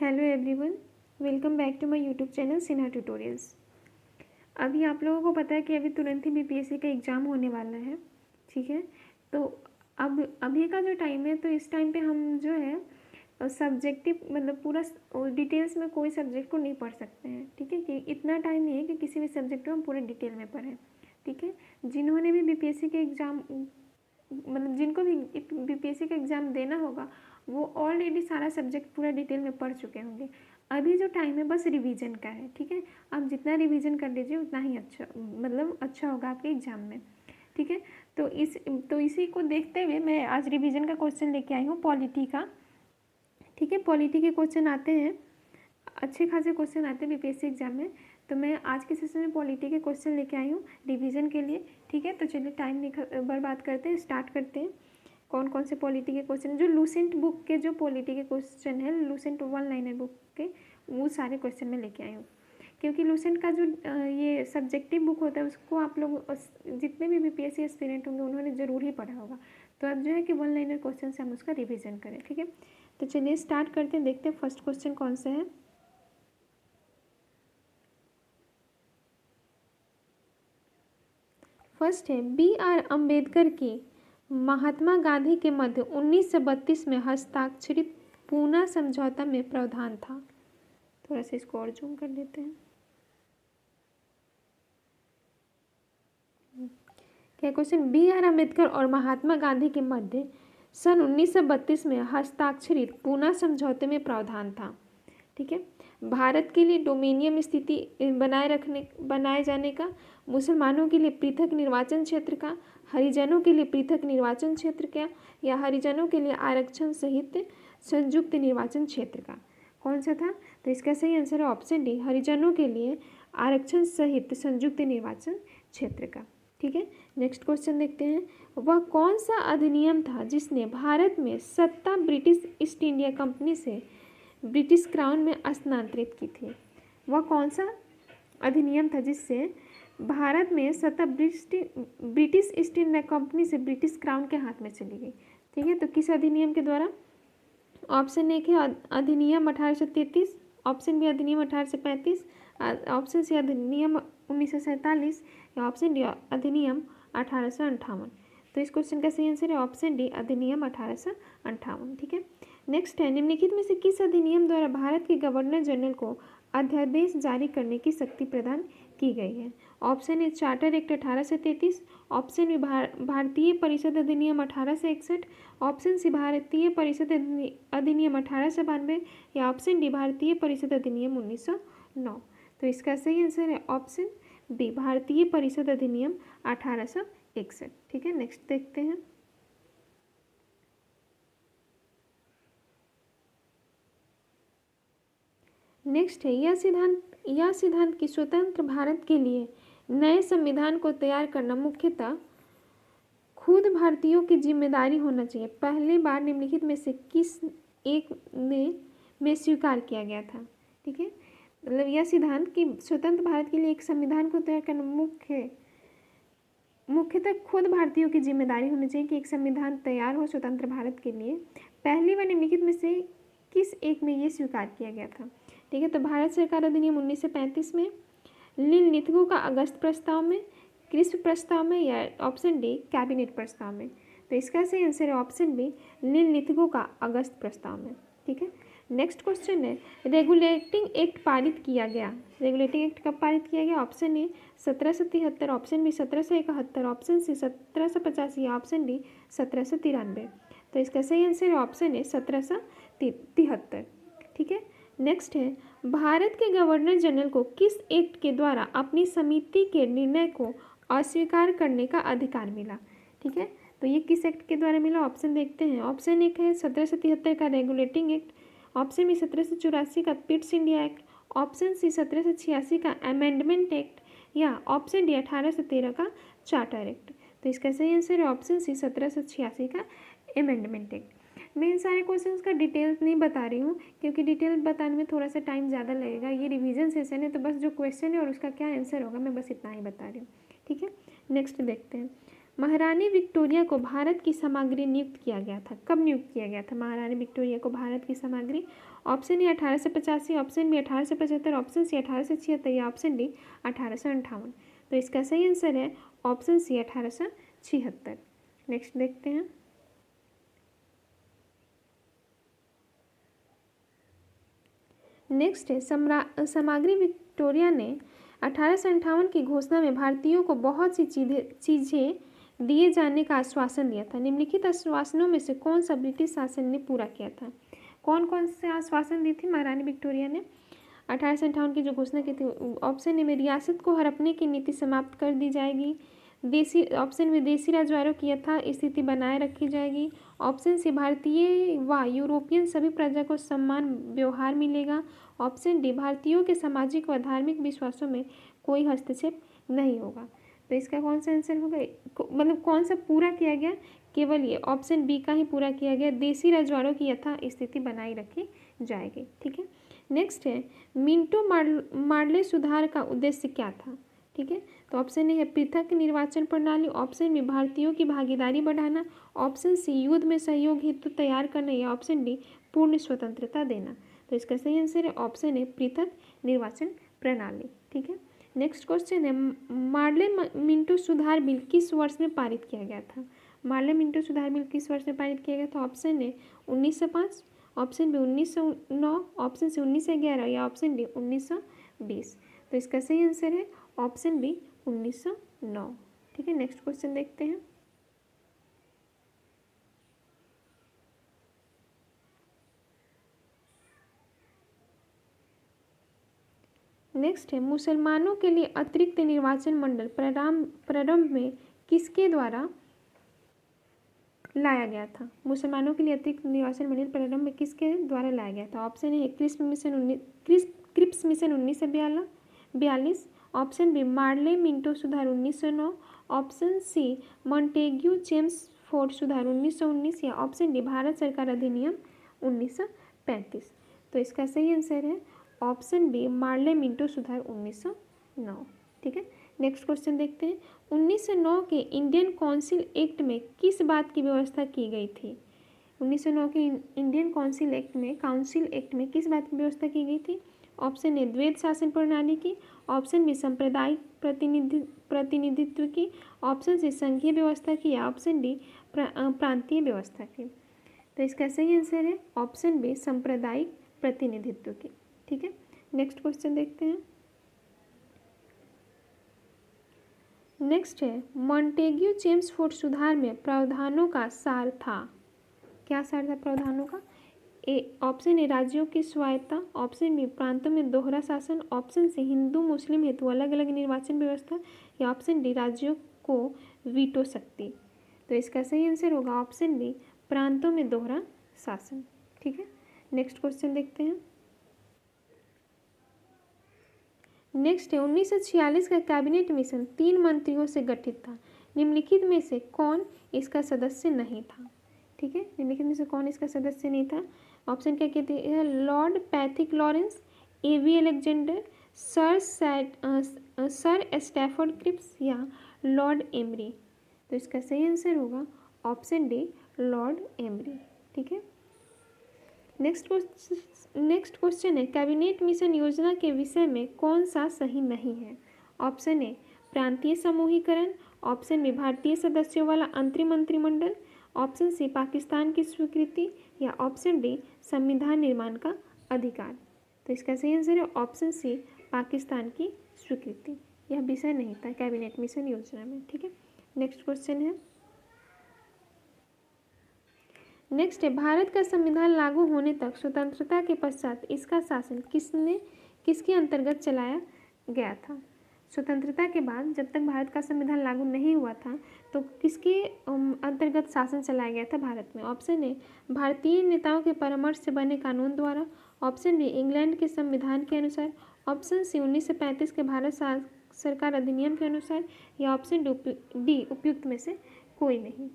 Hello everyone, welcome back to my YouTube channel Sinha tutorials. अभी आप लोगों को पता है कि अभी तुरंत ही बीपीएससी का एग्ज़ाम होने वाला है, ठीक है। तो अब अभी का जो टाइम है, तो इस टाइम पे हम जो है सब्जेक्टिव मतलब पूरा डिटेल्स में कोई सब्जेक्ट को नहीं पढ़ सकते हैं, ठीक है। कि इतना टाइम नहीं है कि किसी भी सब्जेक्ट को हम पूरे डिटेल में पढ़ें, ठीक है। जिन्होंने भी बीपीएससी के एग्ज़ाम मतलब जिनको भी बीपीएससी का एग्ज़ाम देना होगा वो ऑलरेडी सारा सब्जेक्ट पूरा डिटेल में पढ़ चुके होंगे। अभी जो टाइम है बस रिवीजन का है, ठीक है। आप जितना रिवीजन कर लीजिए उतना ही अच्छा मतलब अच्छा होगा आपके एग्ज़ाम में, ठीक है। तो इसी को देखते हुए मैं आज रिवीजन का क्वेश्चन लेके आई हूँ पॉलिटी का, ठीक है। पॉलिटी के क्वेश्चन आते हैं, अच्छे खासे क्वेश्चन आते हैं बीपीएससी एग्जाम में। तो मैं आज के सेशन में पॉलिटी के क्वेश्चन लेके आई हूँ रिवीजन के लिए, ठीक है। तो चलिए टाइम नहीं बर्बाद करते हैं, स्टार्ट करते हैं। कौन कौन से पॉलिटी के क्वेश्चन, जो लूसेंट बुक के जो पॉलिटी के क्वेश्चन है, लूसेंट वन लाइनर बुक के, वो सारे क्वेश्चन मैं लेके आई हूँ। क्योंकि लूसेंट का जो ये सब्जेक्टिव बुक होता है उसको आप लोग जितने भी बीपीएससी एस्पिरेंट होंगे उन्होंने ज़रूर ही पढ़ा होगा। तो अब जो है कि वन लाइनर क्वेश्चन से हम उसका रिविज़न करें, ठीक है। तो चलिए स्टार्ट करते हैं, देखते हैं फर्स्ट क्वेश्चन कौन सा है। फर्स्ट है बी.आर. अम्बेडकर की महात्मा गांधी के मध्य 1932 में हस्ताक्षरित पूना समझौता में प्रावधान था। थोड़ा सा इसको और जूम कर लेते हैं। क्या क्वेश्चन, बी.आर. अम्बेडकर और महात्मा गांधी के मध्य सन 1932 में हस्ताक्षरित पूना समझौते में प्रावधान था, ठीक है। भारत के लिए डोमिनियन स्थिति बनाए जाने का, मुसलमानों के लिए पृथक निर्वाचन क्षेत्र का, हरिजनों के लिए पृथक निर्वाचन क्षेत्र का, या हरिजनों के लिए आरक्षण सहित संयुक्त निर्वाचन क्षेत्र का, कौन सा था। तो इसका सही आंसर है ऑप्शन डी, हरिजनों के लिए आरक्षण सहित संयुक्त निर्वाचन क्षेत्र का, ठीक है। नेक्स्ट क्वेश्चन देखते हैं, वह कौन सा अधिनियम था जिसने भारत में सत्ता ब्रिटिश ईस्ट इंडिया कंपनी से ब्रिटिश क्राउन में स्थानांतरित की थी। वह कौन सा अधिनियम था जिससे भारत में सत्ता ब्रिटिश ईस्ट इंडिया कंपनी से ब्रिटिश क्राउन के हाथ में चली गई, ठीक है। तो किस अधिनियम के द्वारा। ऑप्शन एक है अधिनियम 1833, ऑप्शन बी अधिनियम 1835, ऑप्शन सी अधिनियम 1947, या ऑप्शन डी अधिनियम 1858। तो इस क्वेश्चन का सही आंसर है ऑप्शन डी अधिनियम 1858, ठीक है। नेक्स्ट है, निम्नलिखित में से किस अधिनियम द्वारा भारत के गवर्नर जनरल को अध्यादेश जारी करने की शक्ति प्रदान की गई है। Option A charter act 1833, option B भारतीय परिषद अधिनियम 1861, ऑप्शन सी भारतीय परिषद अधिनियम 1892, या ऑप्शन डी भारतीय परिषद अधिनियम 1909। तो इसका सही आंसर है ऑप्शन बी भारतीय परिषद अधिनियम 1861, ठीक है। नेक्स्ट देखते हैं, नेक्स्ट है, यह सिद्धांत कि स्वतंत्र भारत के लिए नए संविधान को तैयार करना मुख्यतः खुद भारतीयों की जिम्मेदारी होना चाहिए, पहली बार निम्नलिखित में से किस एक में स्वीकार किया गया था, ठीक है। मतलब यह सिद्धांत कि स्वतंत्र भारत के लिए एक संविधान को तैयार करना मुख्यतः खुद भारतीयों की जिम्मेदारी होनी चाहिए कि एक संविधान तैयार हो स्वतंत्र भारत के लिए, पहली बार निम्नलिखित में से किस एक में ये स्वीकार किया गया था, ठीक है। तो भारत सरकार अधिनियम 1935 में, लिन लिथगो का अगस्त प्रस्ताव में, क्रिस्प प्रस्ताव में, या ऑप्शन डी कैबिनेट प्रस्ताव में। तो इसका सही आंसर है ऑप्शन बी लिन लिथगो का अगस्त प्रस्ताव में, ठीक है। नेक्स्ट क्वेश्चन है, रेगुलेटिंग एक्ट पारित किया गया, रेगुलेटिंग एक्ट कब पारित किया गया। Option A 1773, option B 1771, option C 1785, या ऑप्शन डी 1793। तो इसका सही आंसर है ऑप्शन ए 1773, ठीक है। नेक्स्ट है, भारत के गवर्नर जनरल को किस एक्ट के द्वारा अपनी समिति के निर्णय को अस्वीकार करने का अधिकार मिला, ठीक है। तो ये किस एक्ट के द्वारा मिला, ऑप्शन देखते हैं। ऑप्शन एक है 1773 का रेगुलेटिंग एक्ट, ऑप्शन बी 1784 का Pitt's India act, option C 1786 का अमेंडमेंट एक्ट, या ऑप्शन डी 1813 का चार्टर एक्ट। तो इसका सही आंसर है ऑप्शन सी 1786 का अमेंडमेंट एक्ट। मैं इन सारे क्वेश्चंस का डिटेल्स नहीं बता रही हूँ क्योंकि डिटेल बताने में थोड़ा सा टाइम ज़्यादा लगेगा, ये रिवीजन सेशन है। तो बस जो क्वेश्चन है और उसका क्या आंसर होगा मैं बस इतना ही बता रही हूँ, ठीक है। नेक्स्ट देखते हैं, महारानी विक्टोरिया को भारत की सामग्री नियुक्त किया गया था। कब नियुक्त किया गया था महारानी विक्टोरिया को भारत की सामग्री? Option A 1885, option B 1875, option C 1876 या ऑप्शन डी 1858। तो इसका सही आंसर है ऑप्शन सी 1876। नेक्स्ट देखते हैं। नेक्स्ट है सामग्री विक्टोरिया ने 1858 की घोषणा में भारतीयों को बहुत सी चीज़ें दिए जाने का आश्वासन दिया था। निम्नलिखित आश्वासनों में से कौन सा ब्रिटिश शासन ने पूरा किया था? कौन कौन से आश्वासन दी थी महारानी विक्टोरिया ने 1858 की जो घोषणा की थी? ऑप्शन ए में रियासत को हड़पने की नीति समाप्त कर दी जाएगी। ऑप्शन में विदेशी राजद्वारों की यथा स्थिति बनाए रखी जाएगी। ऑप्शन सी भारतीय व यूरोपियन सभी प्रजा को समान व्यवहार मिलेगा। ऑप्शन डी भारतीयों के सामाजिक व धार्मिक विश्वासों में कोई हस्तक्षेप नहीं होगा। तो इसका कौन सा आंसर होगा? मतलब कौन सा पूरा किया गया? केवल ये ऑप्शन बी का ही पूरा किया गया, देशी राजद्वारों की यथा स्थिति बनाई रखी जाएगी। ठीक है। नेक्स्ट है मिंटो मार्ले सुधार का उद्देश्य क्या था? ठीक है, तो ऑप्शन ए है पृथक निर्वाचन प्रणाली, ऑप्शन बी भारतीयों की भागीदारी बढ़ाना, ऑप्शन सी युद्ध में सहयोग हेतु तैयार करना या ऑप्शन डी पूर्ण स्वतंत्रता देना। तो इसका सही आंसर है ऑप्शन ए पृथक निर्वाचन प्रणाली। ठीक है। नेक्स्ट क्वेश्चन है मार्ले मिंटो सुधार बिल किस वर्ष में पारित किया गया था? मार्ले मिंटो सुधार बिल किस वर्ष में पारित किया गया था? Option A 1905, option B 1909, option C 1911 या ऑप्शन डी 1920। तो इसका सही आंसर है ऑप्शन बी 1909। ठीक है। नेक्स्ट क्वेश्चन देखते हैं। नेक्स्ट है मुसलमानों के लिए अतिरिक्त निर्वाचन मंडल प्रारंभ में किसके द्वारा लाया गया था? मुसलमानों के लिए अतिरिक्त निर्वाचन मंडल प्रारंभ में किसके द्वारा लाया गया था? Option A Cripps mission 1942, option B Morley Minto सुधार 1909, ऑप्शन सी मॉन्टेग्यू चेम्सफोर्ड सुधार 1919 या ऑप्शन डी भारत सरकार अधिनियम 1935। तो इसका सही आंसर है ऑप्शन बी मार्ले मिंटो सुधार 1909। ठीक है। नेक्स्ट क्वेश्चन देखते हैं। 1909 के इंडियन काउंसिल एक्ट में किस बात की व्यवस्था की गई थी? 1909 के इंडियन काउंसिल एक्ट में किस बात की व्यवस्था की गई थी? ऑप्शन ए द्वैध शासन प्रणाली की, ऑप्शन बी सांप्रदायिक प्रतिनिधित्व की, ऑप्शन सी संघीय व्यवस्था की या ऑप्शन डी प्रांतीय व्यवस्था की। तो इसका सही आंसर है ऑप्शन बी सांप्रदायिक प्रतिनिधित्व की। ठीक है। नेक्स्ट क्वेश्चन देखते हैं। नेक्स्ट है मॉन्टेग्यू चेम्सफोर्ड सुधार में प्रावधानों का सार था। क्या सार था प्रावधानों का? ऑप्शन ए राज्यों की स्वायत्तता, ऑप्शन बी प्रांतों में दोहरा शासन, ऑप्शन सी हिंदू मुस्लिम हेतु अलग अलग निर्वाचन व्यवस्था या ऑप्शन डी राज्यों को वीटो शक्ति। तो इसका सही आंसर होगा ऑप्शन बी प्रांतों में दोहरा शासन। ठीक है। नेक्स्ट क्वेश्चन देखते हैं। नेक्स्ट है 1946 का कैबिनेट मिशन 3 मंत्रियों से गठित था। निम्नलिखित में से कौन इसका सदस्य नहीं था? ठीक है, निम्नलिखित में से कौन इसका सदस्य नहीं था? ऑप्शन क्या कहते हैं? लॉर्ड पैथिक लॉरेंस, एवी अलेक्जेंडर, सर स्टैफोर्ड क्रिप्स या लॉर्ड एमरी। तो इसका सही आंसर होगा ऑप्शन डी लॉर्ड एमरी। ठीक है। नेक्स्ट क्वेश्चन है कैबिनेट मिशन योजना के विषय में कौन सा सही नहीं है? ऑप्शन ए प्रांतीय समूहीकरण, ऑप्शन बी भारतीय सदस्यों वाला अंतरिम मंत्रिमंडल, ऑप्शन सी पाकिस्तान की स्वीकृति या ऑप्शन डी संविधान निर्माण का अधिकार। तो इसका सही आंसर है ऑप्शन सी पाकिस्तान की स्वीकृति। यह विषय नहीं था कैबिनेट मिशन योजना में। ठीक है। नेक्स्ट क्वेश्चन है। नेक्स्ट है भारत का संविधान लागू होने तक स्वतंत्रता के पश्चात इसका शासन किसके अंतर्गत चलाया गया था? स्वतंत्रता के बाद जब तक भारत का संविधान लागू नहीं हुआ था तो किसके अंतर्गत शासन चलाया गया था भारत में? ऑप्शन ए भारतीय नेताओं के परामर्श से बने कानून द्वारा, ऑप्शन बी इंग्लैंड के संविधान के अनुसार, ऑप्शन सी 1935 के भारत सरकार अधिनियम के अनुसार या ऑप्शन डी उपयुक्त में से कोई नहीं।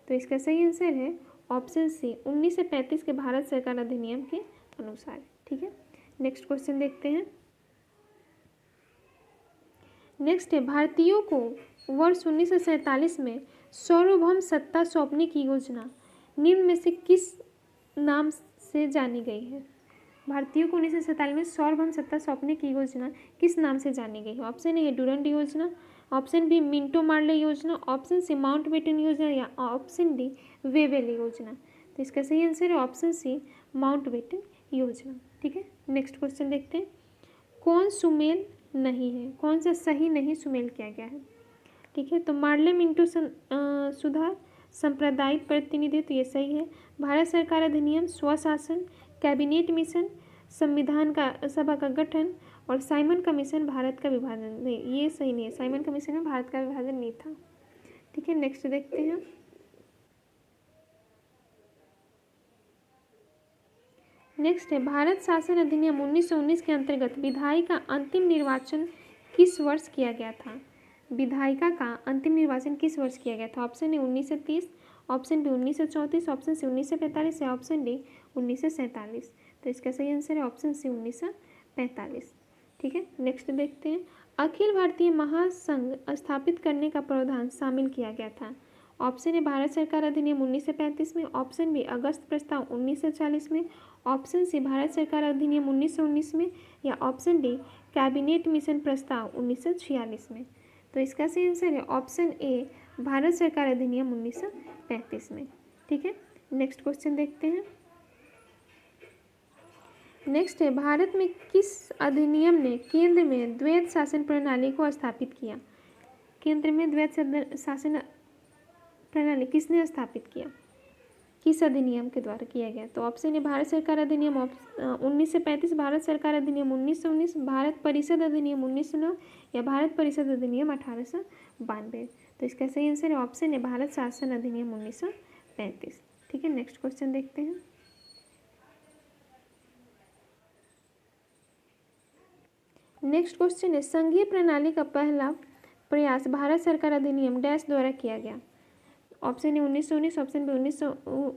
तो इसका सही आंसर है ऑप्शन सी 1935 के भारत सरकार अधिनियम के अनुसार। ठीक है। नेक्स्ट क्वेश्चन देखते हैं। नेक्स्ट है भारतीयों को वर्ष 1947 में सार्वभौम सत्ता सौंपने की योजना निम्न में से किस नाम से जानी गई है? भारतीयों को 1947 में सार्वभौम सत्ता सौंपने की योजना किस नाम से जानी गई है? ऑप्शन ए डुरंड योजना, ऑप्शन बी मिंटो मार्ले योजना, ऑप्शन सी माउंटबेटन योजना या ऑप्शन डी वेवेल योजना। तो इसका सही आंसर है ऑप्शन सी माउंटबेटन योजना। ठीक है, नेक्स्ट क्वेश्चन देखते हैं। कौन सुमेल नहीं है, कौन सा सही नहीं सुमेल किया गया है? ठीक है, तो मार्ले मिंटो सुधार, सांप्रदायिक प्रतिनिधित्व, ये सही है। भारत सरकार अधिनियम, स्वशासन, कैबिनेट मिशन, संविधान का सभा का गठन और साइमन कमीशन भारत का विभाजन, नहीं ये सही नहीं है। साइमन कमीशन में भारत का विभाजन नहीं था। ठीक है, नेक्स्ट देखते हैं। नेक्स्ट है भारत शासन अधिनियम 1919 के अंतर्गत विधायी का अंतिम निर्वाचन किस वर्ष किया गया था? विधायिका का अंतिम निर्वाचन किस वर्ष किया गया था? Option A 1930, option B 1934, option C 1945 या ऑप्शन डी 1947। तो इसका सही आंसर है ऑप्शन सी 1945। ठीक है, नेक्स्ट देखते हैं। अखिल भारतीय महासंघ स्थापित करने का प्रावधान शामिल किया गया था। ऑप्शन ए भारत सरकार अधिनियम 1935 में, ऑप्शन बी अगस्त प्रस्ताव 1940 में, ऑप्शन सी भारत सरकार अधिनियम 1919 में या ऑप्शन डी कैबिनेट मिशन प्रस्ताव 1946 में। तो इसका सही आंसर है ऑप्शन ए भारत सरकार अधिनियम 1935 में। ठीक है, नेक्स्ट क्वेश्चन देखते हैं। नेक्स्ट है भारत में किस अधिनियम ने केंद्र में द्वैध शासन प्रणाली को स्थापित किया? केंद्र में द्वैध शासन प्रणाली किसने स्थापित किया, किस अधिनियम के द्वारा किया गया? तो ऑप्शन ए भारत सरकार अधिनियम 1935, भारत सरकार अधिनियम 1919, भारत परिषद अधिनियम 1909 या भारत परिषद अधिनियम 1892। तो इसका सही आंसर है ऑप्शन ए भारत शासन अधिनियम 1935। ठीक है, नेक्स्ट क्वेश्चन देखते हैं। नेक्स्ट क्वेश्चन है संघीय प्रणाली का पहला प्रयास भारत सरकार अधिनियम डैश द्वारा किया गया। Option A 1919, option B 1909,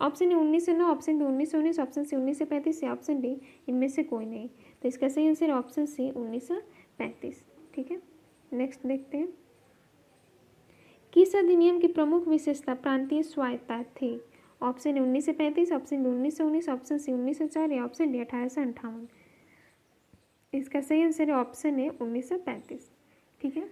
option B 1919, option C 1935 या ऑप्शन डी इनमें से कोई नहीं। तो इसका सही आंसर है ऑप्शन सी 1935। ठीक है, नेक्स्ट देखते हैं। किस अधिनियम की प्रमुख विशेषता प्रांतीय स्वायत्तता थी? Option A 1935, option B 1919, option C 1904 या ऑप्शन डी 1858। इसका सही आंसर है ऑप्शन ए 1935। ठीक है,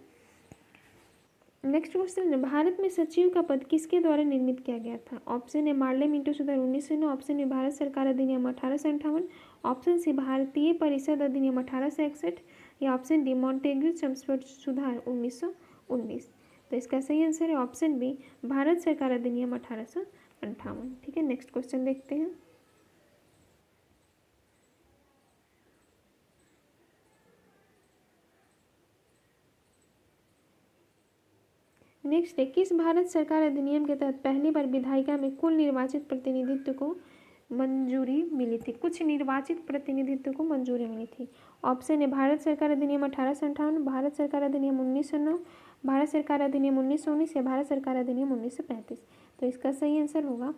नेक्स्ट क्वेश्चन है भारत में सचिव का पद किसके द्वारा निर्मित किया गया था? ऑप्शन ए मार्ले मिंटो सुधार 1909, ऑप्शन बी भारत सरकार अधिनियम 1858, ऑप्शन सी भारतीय परिषद अधिनियम 1861 या ऑप्शन डी मॉन्टेग्यू चेम्सफोर्ड सुधार 1919। तो इसका सही आंसर है ऑप्शन बी भारत सरकार अधिनियम 1858। ठीक है, नेक्स्ट क्वेश्चन देखते हैं। नेक्स्ट है किस भारत सरकार अधिनियम के तहत पहली बार विधायिका में कुल निर्वाचित प्रतिनिधित्व को मंजूरी मिली थी? कुछ निर्वाचित प्रतिनिधित्व को मंजूरी मिली थी। ऑप्शन है भारत सरकार अधिनियम 1858, भारत सरकार अधिनियम 1909, भारत सरकार अधिनियम 1919 या भारत सरकार अधिनियम 1935। तो इसका सही आंसर होगा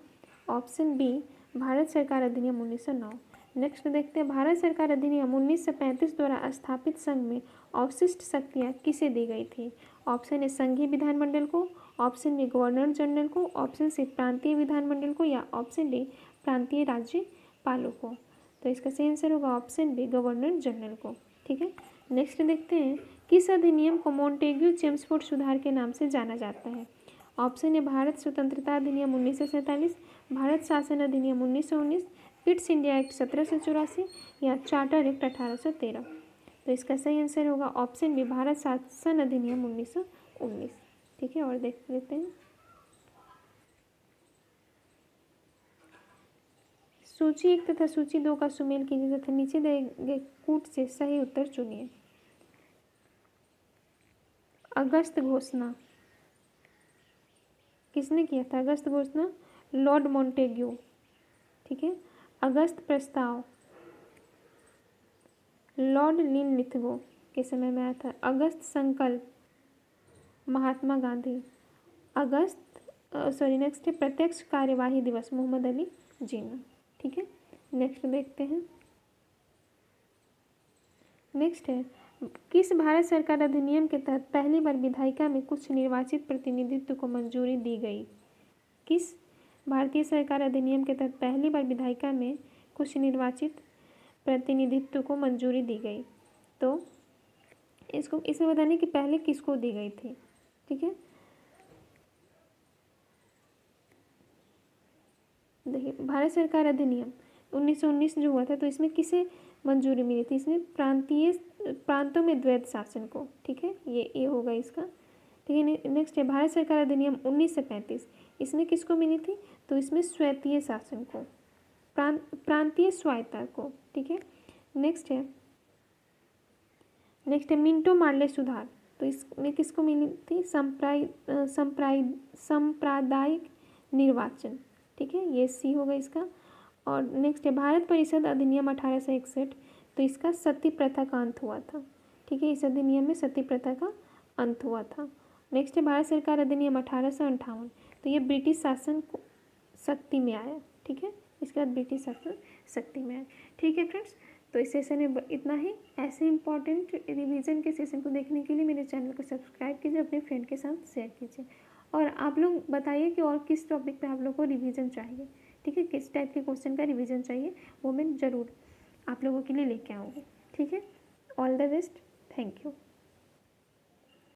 ऑप्शन बी भारत सरकार अधिनियम 1909। नेक्स्ट देखते हैं भारत सरकार अधिनियम 1935 द्वारा स्थापित संघ में अवशिष्ट शक्तियाँ किसे दी गई थी? ऑप्शन ए संघीय विधानमंडल को, ऑप्शन बी गवर्नर जनरल को, ऑप्शन सी प्रांतीय विधानमंडल को या ऑप्शन डी प्रांतीय राज्यपालों को। तो इसका सही आंसर होगा ऑप्शन बी गवर्नर जनरल को। ठीक है, नेक्स्ट देखते हैं किस अधिनियम को मॉन्टेग्यू चेम्सफोर्ड सुधार के नाम से जाना जाता है? ऑप्शन ए भारत स्वतंत्रता अधिनियम 1947, भारत शासन अधिनियम 1919, पिट्स इंडिया एक्ट 1784 या चार्टर एक्ट 1813। तो इसका सही आंसर होगा ऑप्शन बी भारत शासन अधिनियम 1919। ठीक है, और देख लेते हैं। सूची 1 तथा सूची 2 का सुमेल कीजिए तथा नीचे दिए गए कूट से सही उत्तर चुनिए। अगस्त घोषणा किसने किया था? अगस्त घोषणा लॉर्ड मॉन्टेग्यू। ठीक है, अगस्त प्रस्ताव लॉर्ड लिनलिथगो के समय में आया था। अगस्त संकल्प महात्मा गांधी। नेक्स्ट है प्रत्यक्ष कार्यवाही दिवस मोहम्मद अली जिन्ना। ठीक है, नेक्स्ट देखते हैं। नेक्स्ट है किस भारत सरकार अधिनियम के तहत पहली बार विधायिका में कुछ निर्वाचित प्रतिनिधित्व को मंजूरी दी गई? किस भारतीय सरकार अधिनियम के तहत पहली बार विधायिका में कुछ निर्वाचित प्रतिनिधित्व को मंजूरी दी गई? तो इसको इसमें बताने कि पहले किसको दी गई थी। ठीक है, देखिए भारत सरकार अधिनियम 1919 जो हुआ था, तो इसमें किसे मंजूरी मिली थी? इसमें प्रांतों में द्वैत शासन को। ठीक है, ये होगा इसका। ठीक है, नेक्स्ट है भारत सरकार अधिनियम 1935, इसमें किसको मिली थी? तो इसमें स्वैतीय शासन को, प्रांतीय स्वायत्ता को। ठीक है, नेक्स्ट है मिंटो मार्ले सुधार, तो इसमें किसको मिली थी? सांप्रदायिक निर्वाचन। ठीक है, ये सी होगा इसका। और नेक्स्ट है भारत परिषद अधिनियम 1861, तो इसका सती प्रथा का अंत हुआ था। ठीक है, इस अधिनियम में सती प्रथा का अंत हुआ था। नेक्स्ट है भारत सरकार अधिनियम 1858, तो ये ब्रिटिश शासन को शक्ति में आया। ठीक है, इसके बाद ब्रिटिश शासन शक्ति में आया। ठीक है फ्रेंड्स, तो इस सेशन में इतना ही। ऐसे इंपॉर्टेंट रिवीजन के सेशन को देखने के लिए मेरे चैनल को सब्सक्राइब कीजिए, अपने फ्रेंड के साथ शेयर कीजिए, और आप लोग बताइए कि और किस टॉपिक पे आप लोग को रिवीजन चाहिए। ठीक है, किस टाइप के क्वेश्चन का रिवीजन चाहिए, वो मैं ज़रूर आप लोगों के लिए लेके आऊँगी। ठीक है, all the best, thank you.